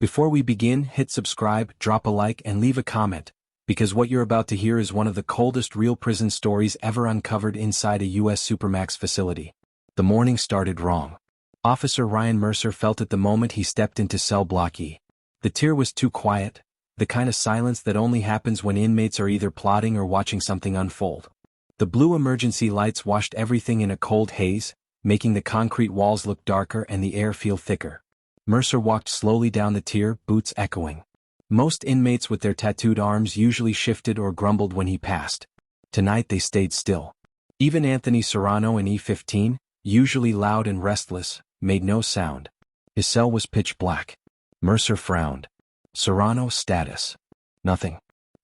Before we begin, hit subscribe, drop a like, and leave a comment, because what you're about to hear is one of the coldest real prison stories ever uncovered inside a U.S. Supermax facility. The morning started wrong. Officer Ryan Mercer felt it the moment he stepped into cell block E. The tier was too quiet, the kind of silence that only happens when inmates are either plotting or watching something unfold. The blue emergency lights washed everything in a cold haze, making the concrete walls look darker and the air feel thicker. Mercer walked slowly down the tier, boots echoing. Most inmates with their tattooed arms usually shifted or grumbled when he passed. Tonight they stayed still. Even Anthony Serrano in E15, usually loud and restless, made no sound. His cell was pitch black. Mercer frowned. Serrano status. Nothing.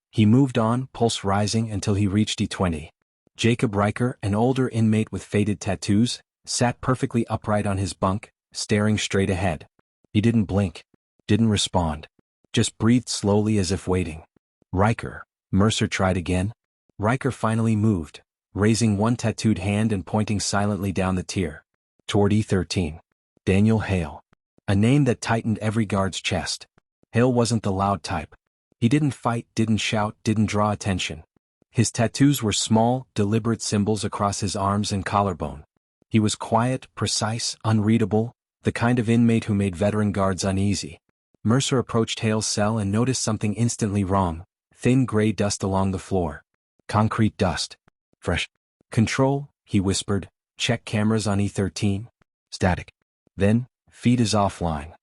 He moved on, pulse rising until he reached E20. Jacob Riker, an older inmate with faded tattoos, sat perfectly upright on his bunk, staring straight ahead. He didn't blink. Didn't respond. Just breathed slowly as if waiting. Riker. Mercer tried again. Riker finally moved, raising one tattooed hand and pointing silently down the tier. Toward E13. Daniel Hale. A name that tightened every guard's chest. Hale wasn't the loud type. He didn't fight, didn't shout, didn't draw attention. His tattoos were small, deliberate symbols across his arms and collarbone. He was quiet, precise, unreadable, the kind of inmate who made veteran guards uneasy. Mercer approached Hale's cell and noticed something instantly wrong: thin gray dust along the floor. Concrete dust. Fresh. Control, he whispered, check cameras on E13. Static. Then, feed is offline.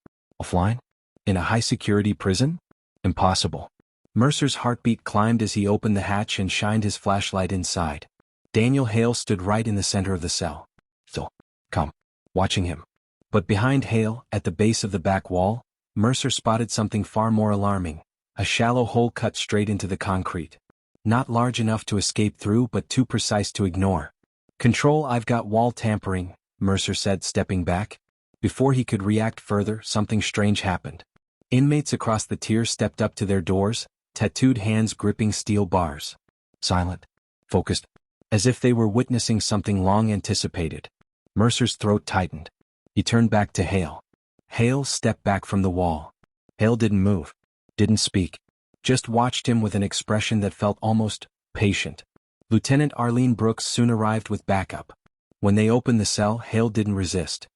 Offline? In a high-security prison? Impossible. Mercer's heartbeat climbed as he opened the hatch and shined his flashlight inside. Daniel Hale stood right in the center of the cell. Still, calm, watching him. But behind Hale, at the base of the back wall, Mercer spotted something far more alarming: a shallow hole cut straight into the concrete. Not large enough to escape through, but too precise to ignore. Control, I've got wall tampering, Mercer said, stepping back. Before he could react further, something strange happened. Inmates across the tier stepped up to their doors, tattooed hands gripping steel bars. Silent. Focused. As if they were witnessing something long anticipated. Mercer's throat tightened. He turned back to Hale. Hale stepped back from the wall. Hale didn't move. Didn't speak. Just watched him with an expression that felt almost patient. Lieutenant Arlene Brooks soon arrived with backup. When they opened the cell, Hale didn't resist.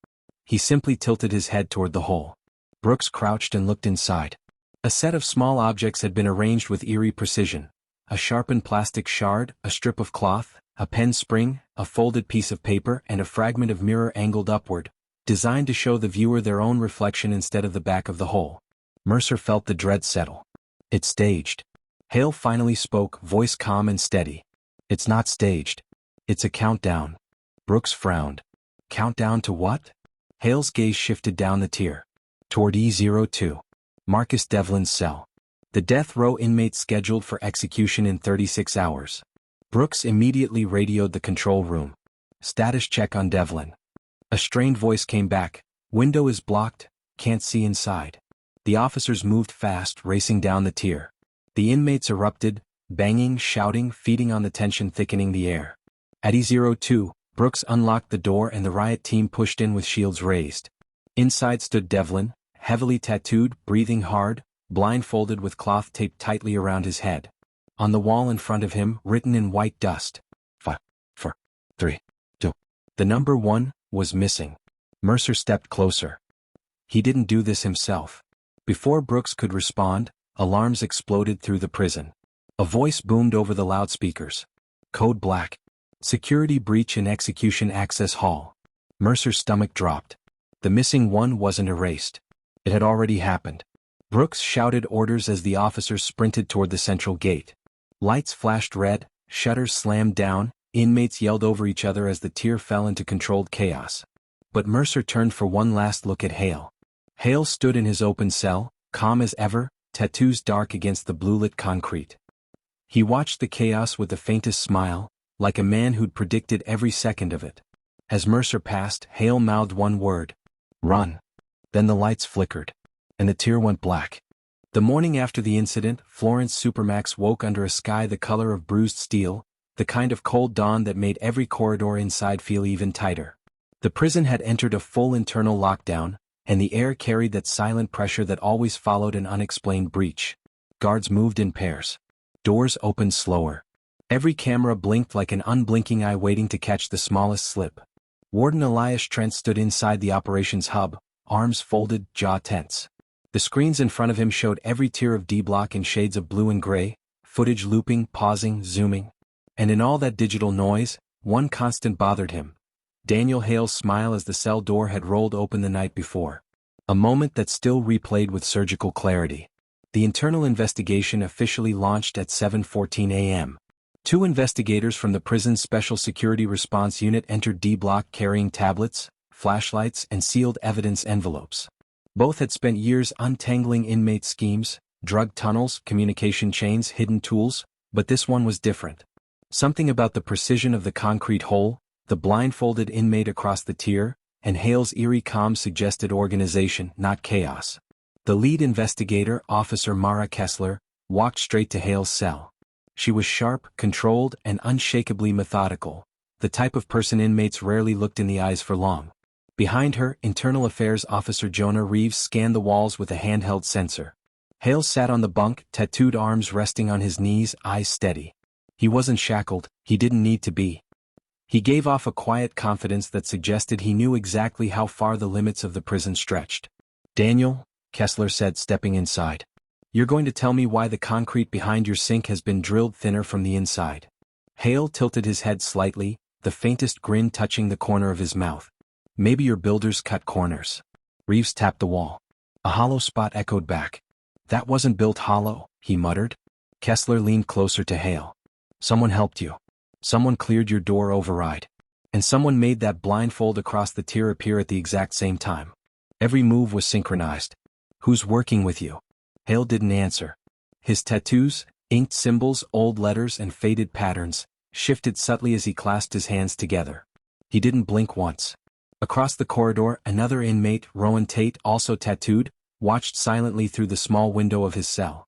He simply tilted his head toward the hole. Brooks crouched and looked inside. A set of small objects had been arranged with eerie precision. A sharpened plastic shard, a strip of cloth, a pen spring, a folded piece of paper, and a fragment of mirror angled upward, designed to show the viewer their own reflection instead of the back of the hole. Mercer felt the dread settle. It's staged. Hale finally spoke, voice calm and steady. It's not staged. It's a countdown. Brooks frowned. Countdown to what? Hale's gaze shifted down the tier. Toward E02. Marcus Devlin's cell. The death row inmate scheduled for execution in 36 hours. Brooks immediately radioed the control room. Status check on Devlin. A strained voice came back. Window is blocked, can't see inside. The officers moved fast, racing down the tier. The inmates erupted, banging, shouting, feeding on the tension thickening the air. At E02, Brooks unlocked the door and the riot team pushed in with shields raised. Inside stood Devlin, heavily tattooed, breathing hard, blindfolded with cloth taped tightly around his head. On the wall in front of him, written in white dust: 5, 4, 3, 2. The number 1 was missing. Mercer stepped closer. He didn't do this himself. Before Brooks could respond, alarms exploded through the prison. A voice boomed over the loudspeakers. Code black. Security breach in execution access hall. Mercer's stomach dropped. The missing one wasn't erased. It had already happened. Brooks shouted orders as the officers sprinted toward the central gate. Lights flashed red, shutters slammed down, inmates yelled over each other as the tier fell into controlled chaos. But Mercer turned for one last look at Hale. Hale stood in his open cell, calm as ever, tattoos dark against the blue-lit concrete. He watched the chaos with the faintest smile, like a man who'd predicted every second of it. As Mercer passed, Hale mouthed one word: run. Then the lights flickered, and the tier went black. The morning after the incident, Florence Supermax woke under a sky the color of bruised steel, the kind of cold dawn that made every corridor inside feel even tighter. The prison had entered a full internal lockdown, and the air carried that silent pressure that always followed an unexplained breach. Guards moved in pairs. Doors opened slower. Every camera blinked like an unblinking eye waiting to catch the smallest slip. Warden Elias Trent stood inside the operations hub, arms folded, jaw tense. The screens in front of him showed every tier of D-block in shades of blue and gray, footage looping, pausing, zooming. And in all that digital noise, one constant bothered him. Daniel Hale's smile as the cell door had rolled open the night before. A moment that still replayed with surgical clarity. The internal investigation officially launched at 7:14 a.m. 2 investigators from the prison's Special Security Response Unit entered D-block carrying tablets, flashlights, and sealed evidence envelopes. Both had spent years untangling inmate schemes, drug tunnels, communication chains, hidden tools, but this one was different. Something about the precision of the concrete hole, the blindfolded inmate across the tier, and Hale's eerie calm suggested organization, not chaos. The lead investigator, Officer Mara Kessler, walked straight to Hale's cell. She was sharp, controlled, and unshakably methodical, the type of person inmates rarely looked in the eyes for long. Behind her, Internal Affairs Officer Jonah Reeves scanned the walls with a handheld sensor. Hale sat on the bunk, tattooed arms resting on his knees, eyes steady. He wasn't shackled, he didn't need to be. He gave off a quiet confidence that suggested he knew exactly how far the limits of the prison stretched. "Daniel," Kessler said, stepping inside. "You're going to tell me why the concrete behind your sink has been drilled thinner from the inside." Hale tilted his head slightly, the faintest grin touching the corner of his mouth. "Maybe your builders cut corners." Reeves tapped the wall. A hollow spot echoed back. "That wasn't built hollow," he muttered. Kessler leaned closer to Hale. "Someone helped you. Someone cleared your door override. And someone made that blindfold across the tier appear at the exact same time. Every move was synchronized. Who's working with you?" Hale didn't answer. His tattoos, inked symbols, old letters, and faded patterns, shifted subtly as he clasped his hands together. He didn't blink once. Across the corridor, another inmate, Rowan Tate, also tattooed, watched silently through the small window of his cell.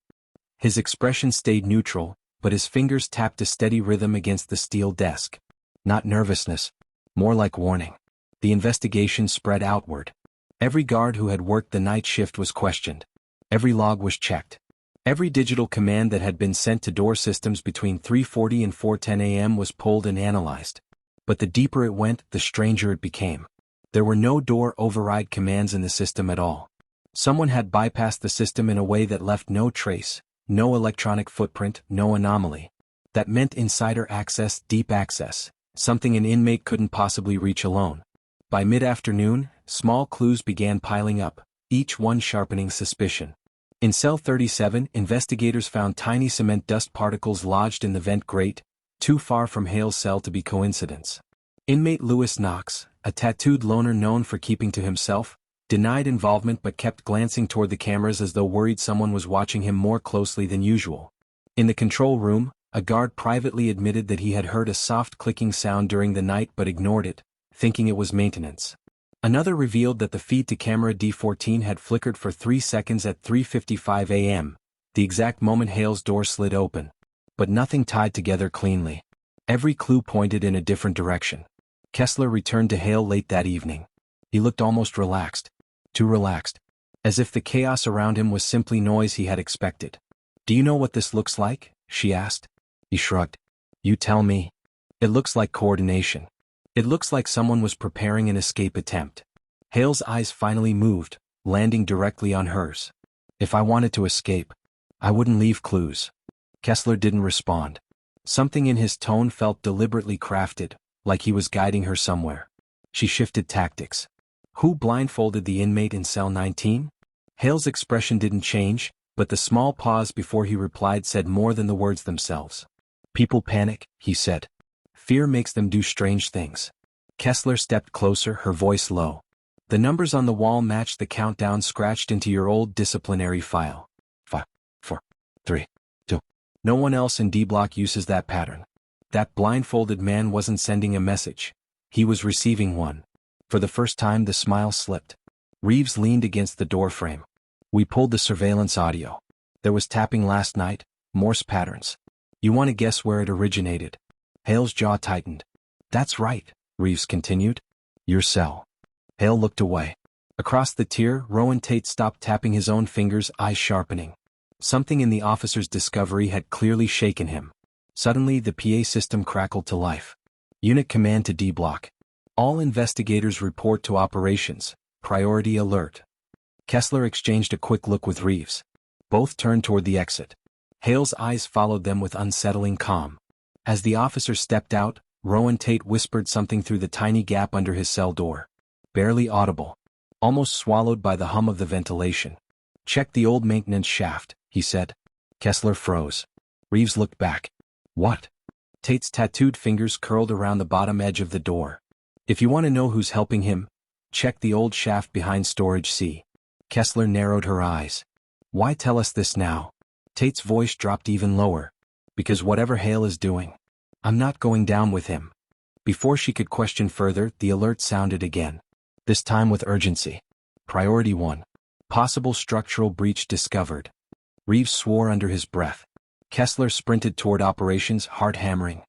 His expression stayed neutral, but his fingers tapped a steady rhythm against the steel desk. Not nervousness, more like warning. The investigation spread outward. Every guard who had worked the night shift was questioned. Every log was checked. Every digital command that had been sent to door systems between 3:40 and 4:10 a.m. was pulled and analyzed. But the deeper it went, the stranger it became. There were no door override commands in the system at all. Someone had bypassed the system in a way that left no trace, no electronic footprint, no anomaly. That meant insider access, deep access, something an inmate couldn't possibly reach alone. By mid-afternoon, small clues began piling up, each one sharpening suspicion. In cell 37, investigators found tiny cement dust particles lodged in the vent grate, too far from Hale's cell to be coincidence. Inmate Lewis Knox, a tattooed loner known for keeping to himself, denied involvement but kept glancing toward the cameras as though worried someone was watching him more closely than usual. In the control room, a guard privately admitted that he had heard a soft clicking sound during the night but ignored it, thinking it was maintenance. Another revealed that the feed to camera D14 had flickered for 3 seconds at 3:55 a.m., the exact moment Hale's door slid open. But nothing tied together cleanly. Every clue pointed in a different direction. Kessler returned to Hale late that evening. He looked almost relaxed. Too relaxed. As if the chaos around him was simply noise he had expected. "Do you know what this looks like?" she asked. He shrugged. "You tell me." "It looks like coordination. It looks like someone was preparing an escape attempt." Hale's eyes finally moved, landing directly on hers. "If I wanted to escape, I wouldn't leave clues." Kessler didn't respond. Something in his tone felt deliberately crafted, like he was guiding her somewhere. She shifted tactics. "Who blindfolded the inmate in cell 19? Hale's expression didn't change, but the small pause before he replied said more than the words themselves. "People panic," he said. "Fear makes them do strange things." Kessler stepped closer, her voice low. "The numbers on the wall matched the countdown scratched into your old disciplinary file. 5, 4, 3, 2. No one else in D-Block uses that pattern." That blindfolded man wasn't sending a message. He was receiving one. For the first time the smile slipped. Reeves leaned against the doorframe. "We pulled the surveillance audio. There was tapping last night, Morse patterns. You want to guess where it originated?" Hale's jaw tightened. "That's right," Reeves continued. "Your cell." Hale looked away. Across the tier, Rowan Tate stopped tapping his own fingers, eyes sharpening. Something in the officer's discovery had clearly shaken him. Suddenly the PA system crackled to life. Unit command to D-block. All investigators report to operations. Priority alert. Kessler exchanged a quick look with Reeves. Both turned toward the exit. Hale's eyes followed them with unsettling calm. As the officer stepped out, Rowan Tate whispered something through the tiny gap under his cell door. Barely audible. Almost swallowed by the hum of the ventilation. Check the old maintenance shaft, he said. Kessler froze. Reeves looked back. What? Tate's tattooed fingers curled around the bottom edge of the door. If you want to know who's helping him, check the old shaft behind storage C. Kessler narrowed her eyes. Why tell us this now? Tate's voice dropped even lower. Because whatever Hale is doing, I'm not going down with him. Before she could question further, the alert sounded again. This time with urgency. Priority 1. Possible structural breach discovered. Reeves swore under his breath. Kessler sprinted toward operations, heart hammering.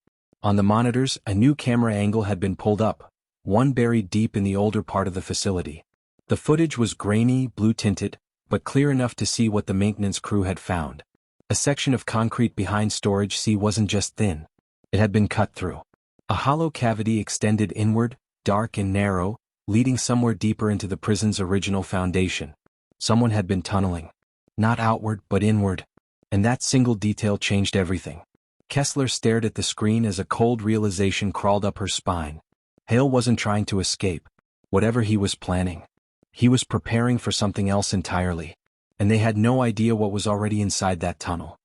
On the monitors, a new camera angle had been pulled up, one buried deep in the older part of the facility. The footage was grainy, blue-tinted, but clear enough to see what the maintenance crew had found. A section of concrete behind storage C wasn't just thin. It had been cut through. A hollow cavity extended inward, dark and narrow, leading somewhere deeper into the prison's original foundation. Someone had been tunneling. Not outward, but inward. And that single detail changed everything. Kessler stared at the screen as a cold realization crawled up her spine. Hale wasn't trying to escape. Whatever he was planning, he was preparing for something else entirely. And they had no idea what was already inside that tunnel.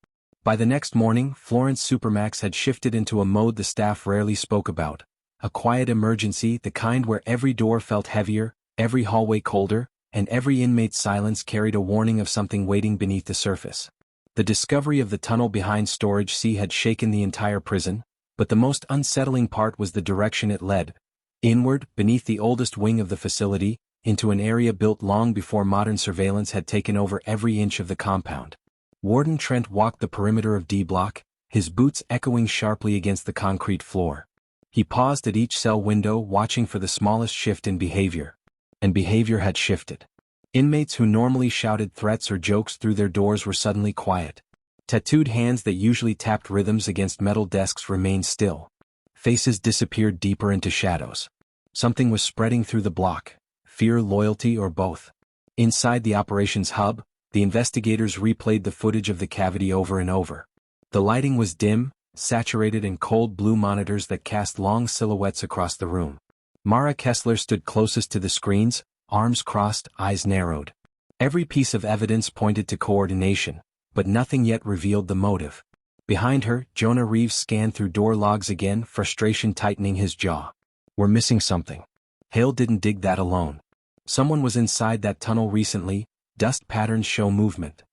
By the next morning, Florence Supermax had shifted into a mode the staff rarely spoke about. A quiet emergency, the kind where every door felt heavier, every hallway colder, and every inmate's silence carried a warning of something waiting beneath the surface. The discovery of the tunnel behind storage C had shaken the entire prison, but the most unsettling part was the direction it led. Inward, beneath the oldest wing of the facility, into an area built long before modern surveillance had taken over every inch of the compound. Warden Trent walked the perimeter of D-block, his boots echoing sharply against the concrete floor. He paused at each cell window, watching for the smallest shift in behavior. And behavior had shifted. Inmates who normally shouted threats or jokes through their doors were suddenly quiet. Tattooed hands that usually tapped rhythms against metal desks remained still. Faces disappeared deeper into shadows. Something was spreading through the block. Fear, loyalty, or both. Inside the operations hub, the investigators replayed the footage of the cavity over and over. The lighting was dim, saturated in cold blue monitors that cast long silhouettes across the room. Mara Kessler stood closest to the screens, arms crossed, eyes narrowed. Every piece of evidence pointed to coordination, but nothing yet revealed the motive. Behind her, Jonah Reeves scanned through door logs again, frustration tightening his jaw. We're missing something. Hale didn't dig that alone. Someone was inside that tunnel recently. Dust patterns show movement.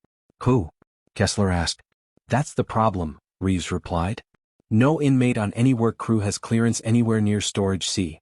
Who? Kessler asked. That's the problem, Reeves replied. No inmate on any work crew has clearance anywhere near storage C.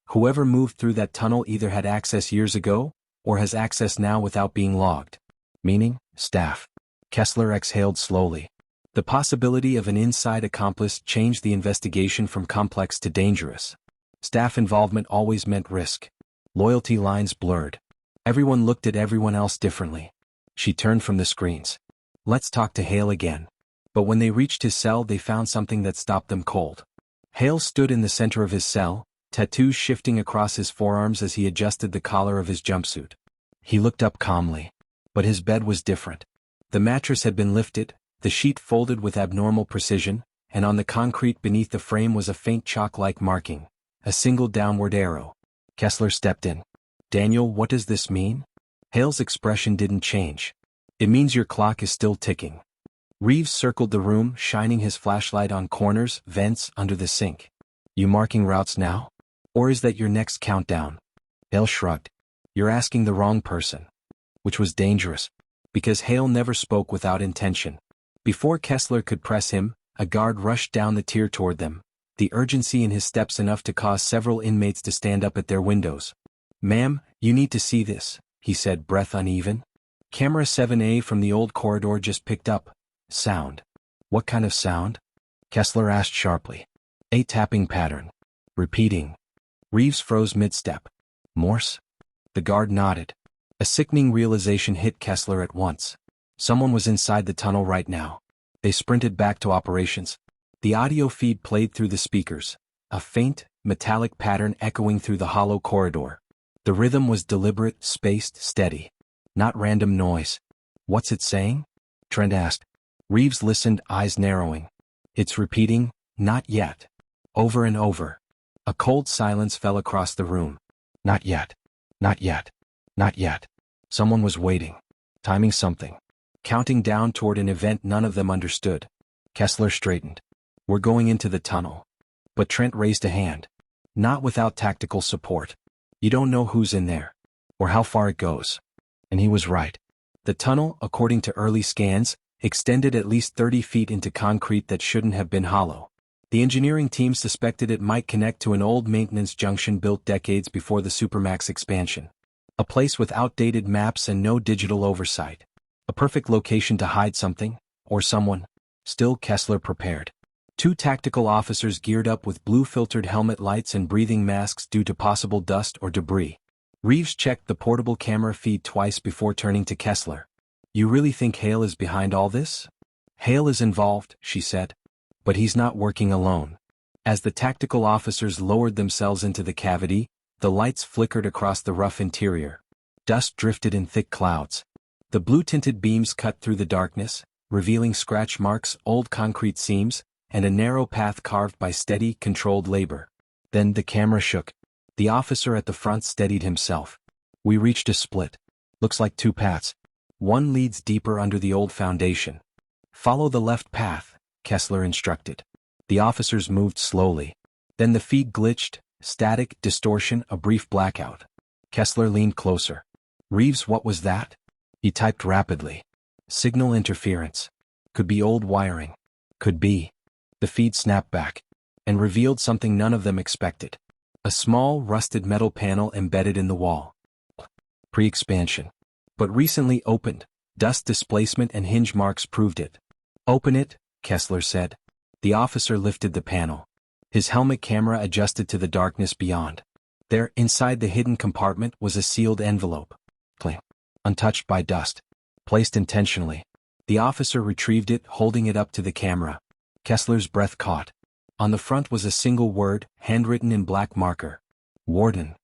Whoever moved through that tunnel either had access years ago, or has access now without being logged. Meaning, staff. Kessler exhaled slowly. The possibility of an inside accomplice changed the investigation from complex to dangerous. Staff involvement always meant risk. Loyalty lines blurred. Everyone looked at everyone else differently. She turned from the screens. Let's talk to Hale again. But when they reached his cell, they found something that stopped them cold. Hale stood in the center of his cell, tattoos shifting across his forearms as he adjusted the collar of his jumpsuit. He looked up calmly. But his bed was different. The mattress had been lifted, the sheet folded with abnormal precision, and on the concrete beneath the frame was a faint chalk-like marking, a single downward arrow. Kessler stepped in. Daniel, what does this mean? Hale's expression didn't change. It means your clock is still ticking. Reeves circled the room, shining his flashlight on corners, vents, under the sink. You marking routes now? Or is that your next countdown? Hale shrugged. You're asking the wrong person. Which was dangerous. Because Hale never spoke without intention. Before Kessler could press him, a guard rushed down the tier toward them, the urgency in his steps enough to cause several inmates to stand up at their windows. Ma'am, you need to see this, he said, breath uneven. Camera 7A from the old corridor just picked up. Sound. What kind of sound? Kessler asked sharply. A tapping pattern. Repeating. Reeves froze mid-step. Morse? The guard nodded. A sickening realization hit Kessler at once. Someone was inside the tunnel right now. They sprinted back to operations. The audio feed played through the speakers, a faint, metallic pattern echoing through the hollow corridor. The rhythm was deliberate, spaced, steady. Not random noise. "What's it saying?" Trent asked. Reeves listened, eyes narrowing. "It's repeating, 'Not yet.'" Over and over. A cold silence fell across the room. "Not yet. Not yet. Not yet." Someone was waiting. Timing something. Counting down toward an event none of them understood. Kessler straightened. "We're going into the tunnel." But Trent raised a hand. "Not without tactical support. You don't know who's in there. Or how far it goes." And he was right. The tunnel, according to early scans, extended at least 30 feet into concrete that shouldn't have been hollow. The engineering team suspected it might connect to an old maintenance junction built decades before the Supermax expansion. A place with outdated maps and no digital oversight. A perfect location to hide something, or someone. Still, Kessler prepared. 2 tactical officers geared up with blue-filtered helmet lights and breathing masks due to possible dust or debris. Reeves checked the portable camera feed twice before turning to Kessler. "You really think Hale is behind all this?" "Hale is involved," she said. "But he's not working alone." As the tactical officers lowered themselves into the cavity, the lights flickered across the rough interior. Dust drifted in thick clouds. The blue-tinted beams cut through the darkness, revealing scratch marks, old concrete seams, and a narrow path carved by steady, controlled labor. Then the camera shook. The officer at the front steadied himself. "We reached a split. Looks like 2 paths. One leads deeper under the old foundation." "Follow the left path," Kessler instructed. The officers moved slowly. Then the feed glitched, static, distortion, a brief blackout. Kessler leaned closer. "Reeves, what was that?" He typed rapidly. "Signal interference. Could be old wiring. Could be." The feed snapped back and revealed something none of them expected. A small, rusted metal panel embedded in the wall. Pre-expansion. But recently opened. Dust displacement and hinge marks proved it. "Open it," Kessler said. The officer lifted the panel. His helmet camera adjusted to the darkness beyond. There, inside the hidden compartment, was a sealed envelope. Cling. Untouched by dust. Placed intentionally. The officer retrieved it, holding it up to the camera. Kessler's breath caught. On the front was a single word, handwritten in black marker. "Warden."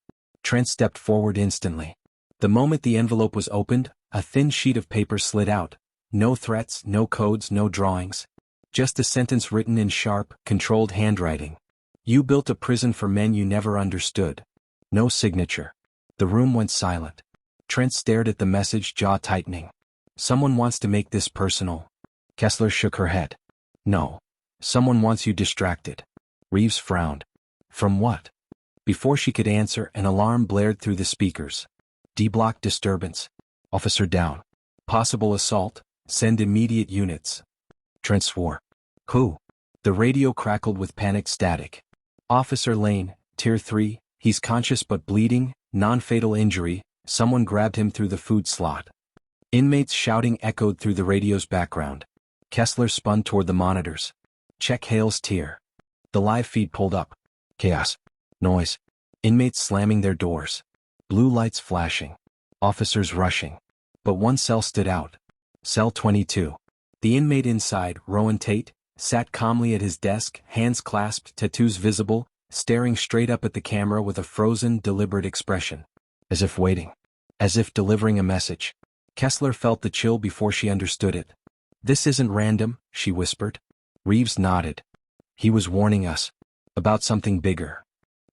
Trent stepped forward instantly. The moment the envelope was opened, a thin sheet of paper slid out. No threats, no codes, no drawings. Just a sentence written in sharp, controlled handwriting. "You built a prison for men you never understood." No signature. The room went silent. Trent stared at the message, jaw tightening. "Someone wants to make this personal." Kessler shook her head. "No. Someone wants you distracted." Reeves frowned. "From what?" Before she could answer, an alarm blared through the speakers. "D-block disturbance. Officer down. Possible assault. Send immediate units." Trent swore. "Who?" The radio crackled with panicked static. "Officer Lane, Tier 3, he's conscious but bleeding, non-fatal injury, someone grabbed him through the food slot." Inmates shouting echoed through the radio's background. Kessler spun toward the monitors. "Check Hale's tier." The live feed pulled up. Chaos. Noise. Inmates slamming their doors. Blue lights flashing. Officers rushing. But one cell stood out. Cell 22. The inmate inside, Rowan Tate, sat calmly at his desk, hands clasped, tattoos visible, staring straight up at the camera with a frozen, deliberate expression. As if waiting. As if delivering a message. Kessler felt the chill before she understood it. "This isn't random," she whispered. Reeves nodded. "He was warning us. About something bigger."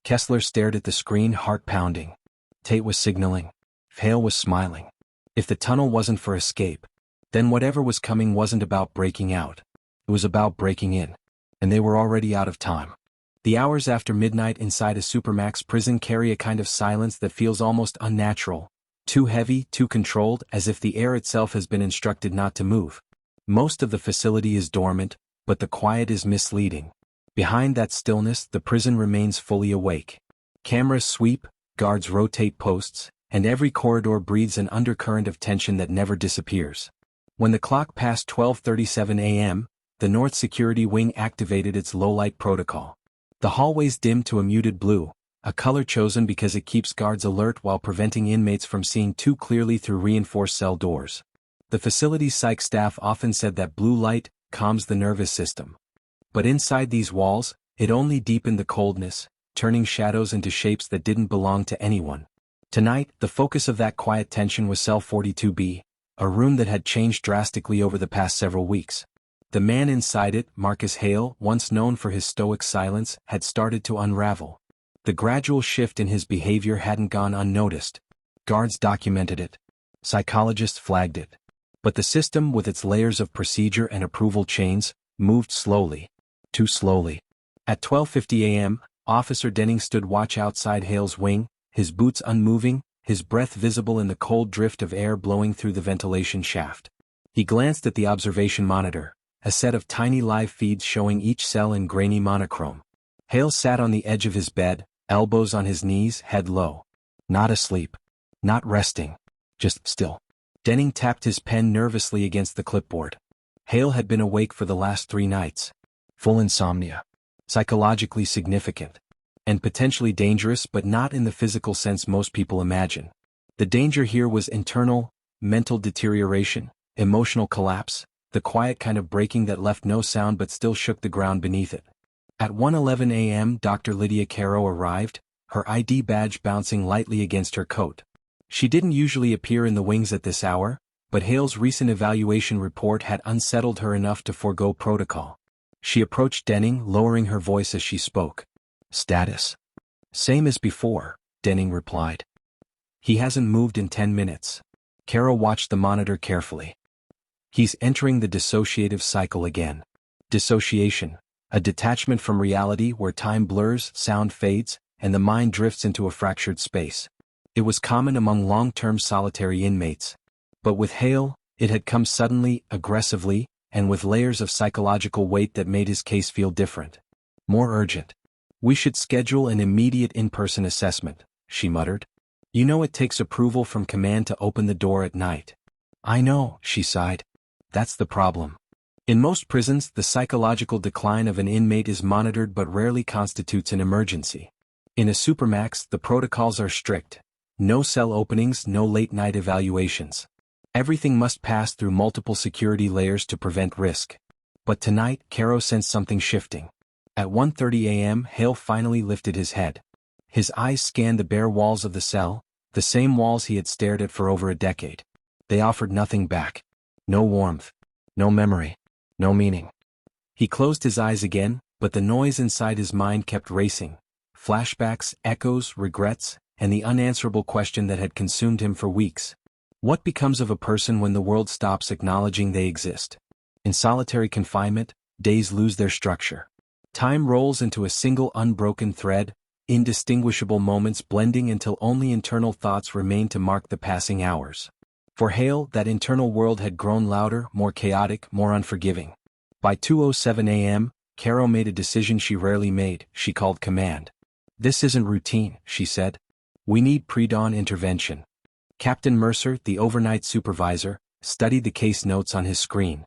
Kessler stared at the screen, heart pounding. Tate was signaling. Hale was smiling. If the tunnel wasn't for escape, then whatever was coming wasn't about breaking out. It was about breaking in. And they were already out of time. The hours after midnight inside a Supermax prison carry a kind of silence that feels almost unnatural. Too heavy, too controlled, as if the air itself has been instructed not to move. Most of the facility is dormant, but the quiet is misleading. Behind that stillness, the prison remains fully awake. Cameras sweep, guards rotate posts, and every corridor breathes an undercurrent of tension that never disappears. When the clock passed 12:37 a.m., the North Security Wing activated its low-light protocol. The hallways dimmed to a muted blue, a color chosen because it keeps guards alert while preventing inmates from seeing too clearly through reinforced cell doors. The facility's psych staff often said that blue light calms the nervous system. But inside these walls, it only deepened the coldness, turning shadows into shapes that didn't belong to anyone. Tonight, the focus of that quiet tension was cell 42B, a room that had changed drastically over the past several weeks. The man inside it, Marcus Hale, once known for his stoic silence, had started to unravel. The gradual shift in his behavior hadn't gone unnoticed. Guards documented it. Psychologists flagged it. But the system, with its layers of procedure and approval chains, moved slowly. Too slowly. At 12:50 a.m., Officer Denning stood watch outside Hale's wing, his boots unmoving, his breath visible in the cold drift of air blowing through the ventilation shaft. He glanced at the observation monitor, a set of tiny live feeds showing each cell in grainy monochrome. Hale sat on the edge of his bed, elbows on his knees, head low. Not asleep. Not resting. Just still. Denning tapped his pen nervously against the clipboard. Hale had been awake for the last 3 nights. Full insomnia. Psychologically significant. And potentially dangerous, but not in the physical sense most people imagine. The danger here was internal, mental deterioration, emotional collapse, the quiet kind of breaking that left no sound but still shook the ground beneath it. At 1:11 a.m. Dr. Lydia Caro arrived, her ID badge bouncing lightly against her coat. She didn't usually appear in the wings at this hour, but Hale's recent evaluation report had unsettled her enough to forego protocol. She approached Denning, lowering her voice as she spoke. Status. Same as before, Denning replied. He hasn't moved in 10 minutes. Caro watched the monitor carefully. He's entering the dissociative cycle again. Dissociation. A detachment from reality where time blurs, sound fades, and the mind drifts into a fractured space. It was common among long-term solitary inmates. But with Hale, it had come suddenly, aggressively, and with layers of psychological weight that made his case feel different. More urgent. We should schedule an immediate in-person assessment, she muttered. You know it takes approval from command to open the door at night. I know, she sighed. That's the problem. In most prisons, the psychological decline of an inmate is monitored but rarely constitutes an emergency. In a Supermax, the protocols are strict. No cell openings, no late-night evaluations. Everything must pass through multiple security layers to prevent risk. But tonight, Caro sensed something shifting. At 1:30 a.m., Hale finally lifted his head. His eyes scanned the bare walls of the cell, the same walls he had stared at for over a decade. They offered nothing back. No warmth. No memory. No meaning. He closed his eyes again, but the noise inside his mind kept racing. Flashbacks, echoes, regrets, and the unanswerable question that had consumed him for weeks. What becomes of a person when the world stops acknowledging they exist? In solitary confinement, days lose their structure. Time rolls into a single unbroken thread, indistinguishable moments blending until only internal thoughts remain to mark the passing hours. For Hale, that internal world had grown louder, more chaotic, more unforgiving. By 2:07 a.m., Caro made a decision she rarely made. She called command. This isn't routine, she said. We need pre-dawn intervention. Captain Mercer, the overnight supervisor, studied the case notes on his screen.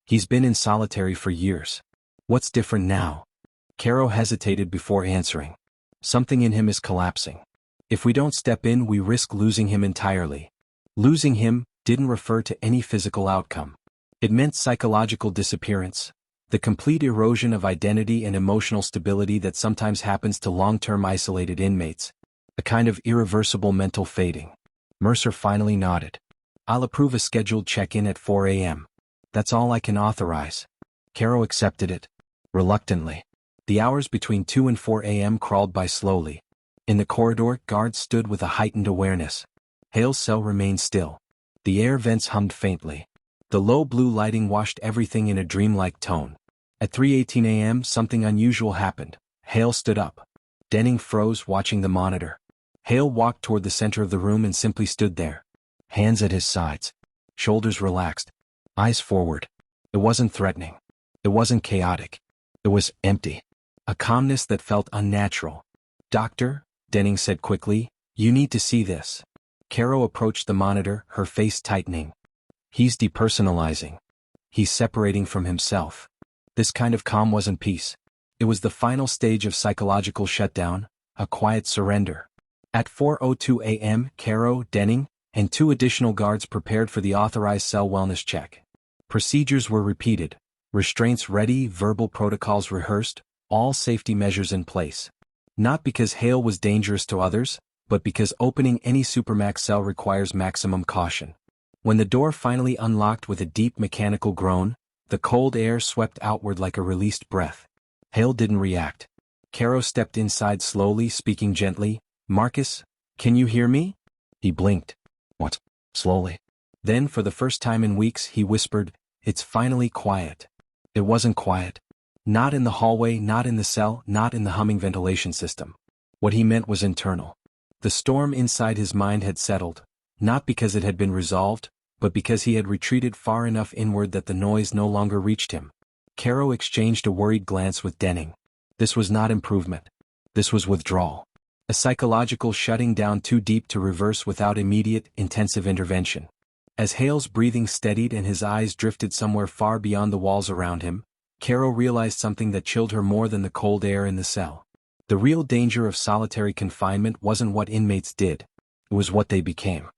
He's been in solitary for years. What's different now? Caro hesitated before answering. Something in him is collapsing. If we don't step in, we risk losing him entirely. Losing him didn't refer to any physical outcome. It meant psychological disappearance, the complete erosion of identity and emotional stability that sometimes happens to long-term isolated inmates, a kind of irreversible mental fading. Mercer finally nodded. I'll approve a scheduled check-in at 4 a.m. That's all I can authorize. Caro accepted it, reluctantly. The hours between 2 and 4 a.m. crawled by slowly. In the corridor, guards stood with a heightened awareness. Hale's cell remained still. The air vents hummed faintly. The low blue lighting washed everything in a dreamlike tone. At 3:18 a.m. something unusual happened. Hale stood up. Denning froze, watching the monitor. Hale walked toward the center of the room and simply stood there. Hands at his sides. Shoulders relaxed. Eyes forward. It wasn't threatening. It wasn't chaotic. It was empty. A calmness that felt unnatural. Doctor, Denning said quickly, you need to see this. Caro approached the monitor, her face tightening. He's depersonalizing. He's separating from himself. This kind of calm wasn't peace. It was the final stage of psychological shutdown, a quiet surrender. At 4:02 a.m., Caro, Denning, and 2 additional guards prepared for the authorized cell wellness check. Procedures were repeated, restraints ready, verbal protocols rehearsed, all safety measures in place. Not because Hale was dangerous to others, but because opening any Supermax cell requires maximum caution. When the door finally unlocked with a deep mechanical groan, the cold air swept outward like a released breath. Hale didn't react. Caro stepped inside slowly, speaking gently, "Marcus, can you hear me?" He blinked. "What?" Slowly. Then, for the first time in weeks, he whispered, "It's finally quiet." It wasn't quiet. Not in the hallway, not in the cell, not in the humming ventilation system. What he meant was internal. The storm inside his mind had settled, not because it had been resolved, but because he had retreated far enough inward that the noise no longer reached him. Caro exchanged a worried glance with Denning. This was not improvement. This was withdrawal. A psychological shutting down too deep to reverse without immediate, intensive intervention. As Hale's breathing steadied and his eyes drifted somewhere far beyond the walls around him, Caro realized something that chilled her more than the cold air in the cell. The real danger of solitary confinement wasn't what inmates did. It was what they became.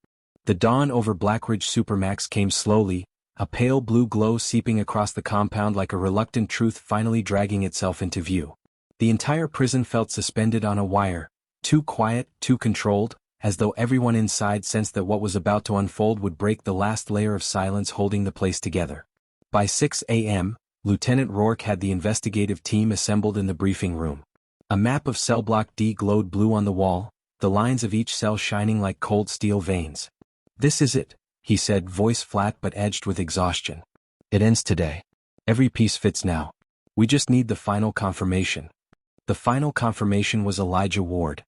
The dawn over Blackridge Supermax came slowly, a pale blue glow seeping across the compound like a reluctant truth finally dragging itself into view. The entire prison felt suspended on a wire, too quiet, too controlled, as though everyone inside sensed that what was about to unfold would break the last layer of silence holding the place together. By 6 a.m., Lieutenant Rourke had the investigative team assembled in the briefing room. A map of cell block D glowed blue on the wall, the lines of each cell shining like cold steel veins. "This is it," he said, voice flat but edged with exhaustion. "It ends today. Every piece fits now. We just need the final confirmation." The final confirmation was Elijah Ward.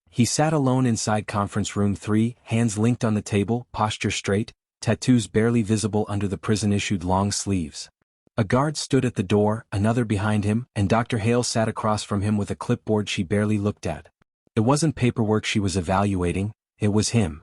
He sat alone inside conference room 3, hands linked on the table, posture straight, tattoos barely visible under the prison-issued long sleeves. A guard stood at the door, another behind him, and Dr. Hale sat across from him with a clipboard she barely looked at. It wasn't paperwork she was evaluating, it was him.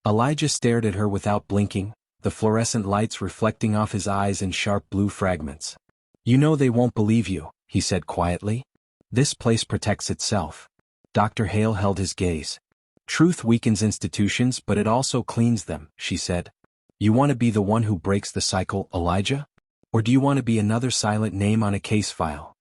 Elijah stared at her without blinking, the fluorescent lights reflecting off his eyes in sharp blue fragments. "You know they won't believe you," he said quietly. "This place protects itself." Dr. Hale held his gaze. "Truth weakens institutions, but it also cleans them," she said. "You want to be the one who breaks the cycle, Elijah? Or do you want to be another silent name on a case file?"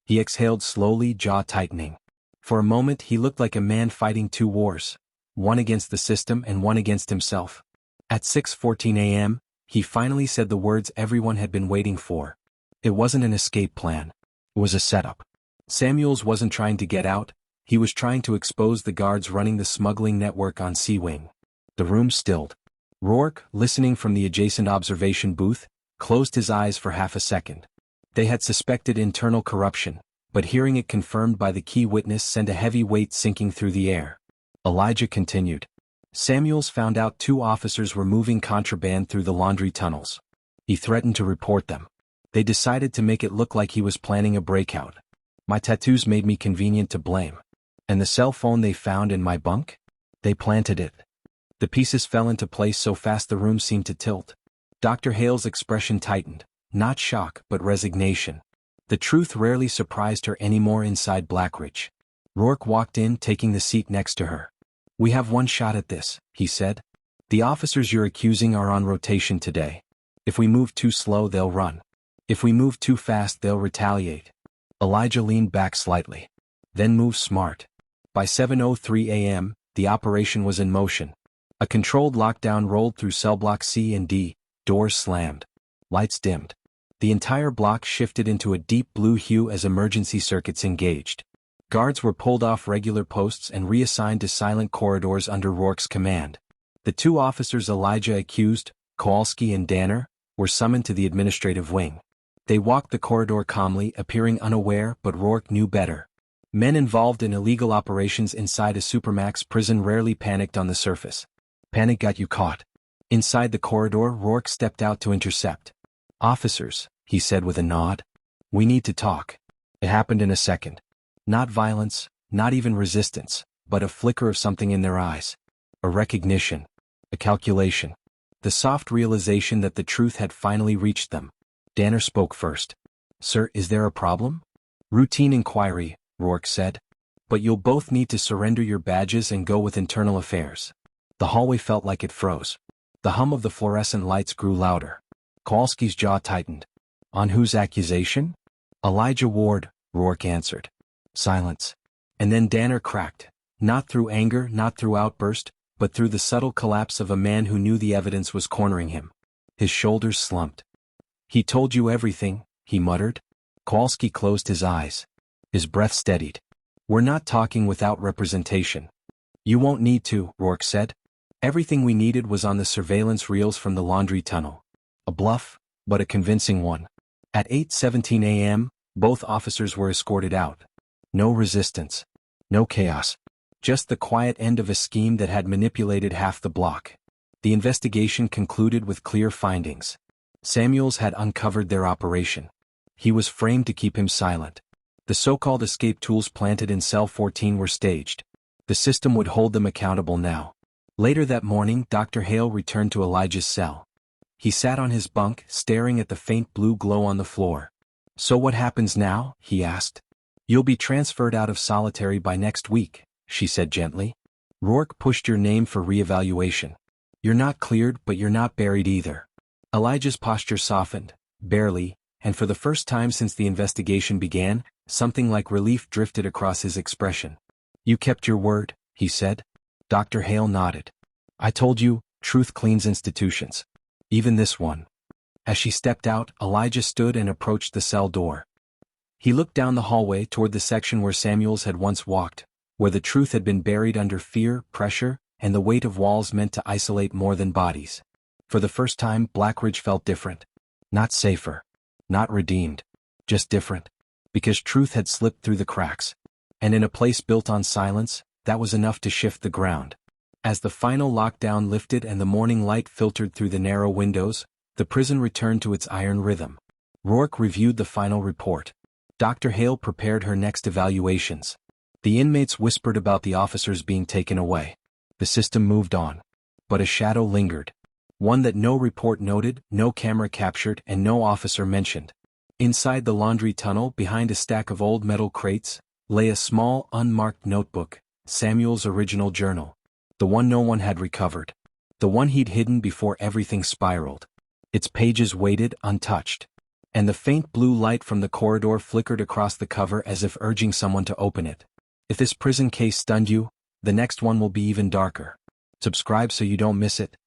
He exhaled slowly, jaw tightening. For a moment he looked like a man fighting two wars, one against the system and one against himself. At 6:14 a.m., he finally said the words everyone had been waiting for. It wasn't an escape plan. It was a setup. Samuels wasn't trying to get out, he was trying to expose the guards running the smuggling network on C-Wing. The room stilled. Rourke, listening from the adjacent observation booth, closed his eyes for half a second. They had suspected internal corruption, but hearing it confirmed by the key witness sent a heavy weight sinking through the air. Elijah continued. Samuels found out 2 officers were moving contraband through the laundry tunnels. He threatened to report them. They decided to make it look like he was planning a breakout. My tattoos made me convenient to blame. And the cell phone they found in my bunk? They planted it. The pieces fell into place so fast the room seemed to tilt. Dr. Hale's expression tightened, not shock but resignation. The truth rarely surprised her anymore inside Blackridge. Rourke walked in, taking the seat next to her. "We have one shot at this," he said. "The officers you're accusing are on rotation today. If we move too slow, they'll run. If we move too fast, they'll retaliate." Elijah leaned back slightly. "Then move smart." By 7:03 a.m., the operation was in motion. A controlled lockdown rolled through cell block C and D, doors slammed. Lights dimmed. The entire block shifted into a deep blue hue as emergency circuits engaged. Guards were pulled off regular posts and reassigned to silent corridors under Rourke's command. The 2 officers Elijah accused, Kowalski and Danner, were summoned to the administrative wing. They walked the corridor calmly, appearing unaware, but Rourke knew better. Men involved in illegal operations inside a Supermax prison rarely panicked on the surface. Panic got you caught. Inside the corridor, Rourke stepped out to intercept. "Officers," he said with a nod. "We need to talk." It happened in a second. Not violence, not even resistance, but a flicker of something in their eyes. A recognition. A calculation. The soft realization that the truth had finally reached them. Danner spoke first. "Sir, is there a problem?" "Routine inquiry," Rourke said. But you'll both need to surrender your badges and go with internal affairs. The hallway felt like it froze. The hum of the fluorescent lights grew louder. Kowalski's jaw tightened. On whose accusation? Elijah Ward, Rourke answered. Silence. And then Danner cracked. Not through anger, not through outburst, but through the subtle collapse of a man who knew the evidence was cornering him. His shoulders slumped. He told you everything, he muttered. Kowalski closed his eyes. His breath steadied. We're not talking without representation. You won't need to, Rourke said. Everything we needed was on the surveillance reels from the laundry tunnel. A bluff, but a convincing one. At 8:17 a.m., both officers were escorted out. No resistance. No chaos. Just the quiet end of a scheme that had manipulated half the block. The investigation concluded with clear findings. Samuels had uncovered their operation. He was framed to keep him silent. The so-called escape tools planted in cell 14 were staged. The system would hold them accountable now. Later that morning, Dr. Hale returned to Elijah's cell. He sat on his bunk, staring at the faint blue glow on the floor. So what happens now? He asked. You'll be transferred out of solitary by next week, she said gently. Rourke pushed your name for re-evaluation. You're not cleared, but you're not buried either. Elijah's posture softened, barely, and for the first time since the investigation began, something like relief drifted across his expression. You kept your word, he said. Dr. Hale nodded. I told you, truth cleans institutions. Even this one. As she stepped out, Elijah stood and approached the cell door. He looked down the hallway toward the section where Samuels had once walked, where the truth had been buried under fear, pressure, and the weight of walls meant to isolate more than bodies. For the first time, Blackridge felt different. Not safer. Not redeemed. Just different. Because truth had slipped through the cracks. And in a place built on silence, that was enough to shift the ground. As the final lockdown lifted and the morning light filtered through the narrow windows, the prison returned to its iron rhythm. Rourke reviewed the final report. Dr. Hale prepared her next evaluations. The inmates whispered about the officers being taken away. The system moved on. But a shadow lingered. One that no report noted, no camera captured, and no officer mentioned. Inside the laundry tunnel, behind a stack of old metal crates, lay a small, unmarked notebook, Samuel's original journal. The one no one had recovered. The one he'd hidden before everything spiraled. Its pages waited untouched. And the faint blue light from the corridor flickered across the cover as if urging someone to open it. If this prison case stunned you, the next one will be even darker. Subscribe so you don't miss it.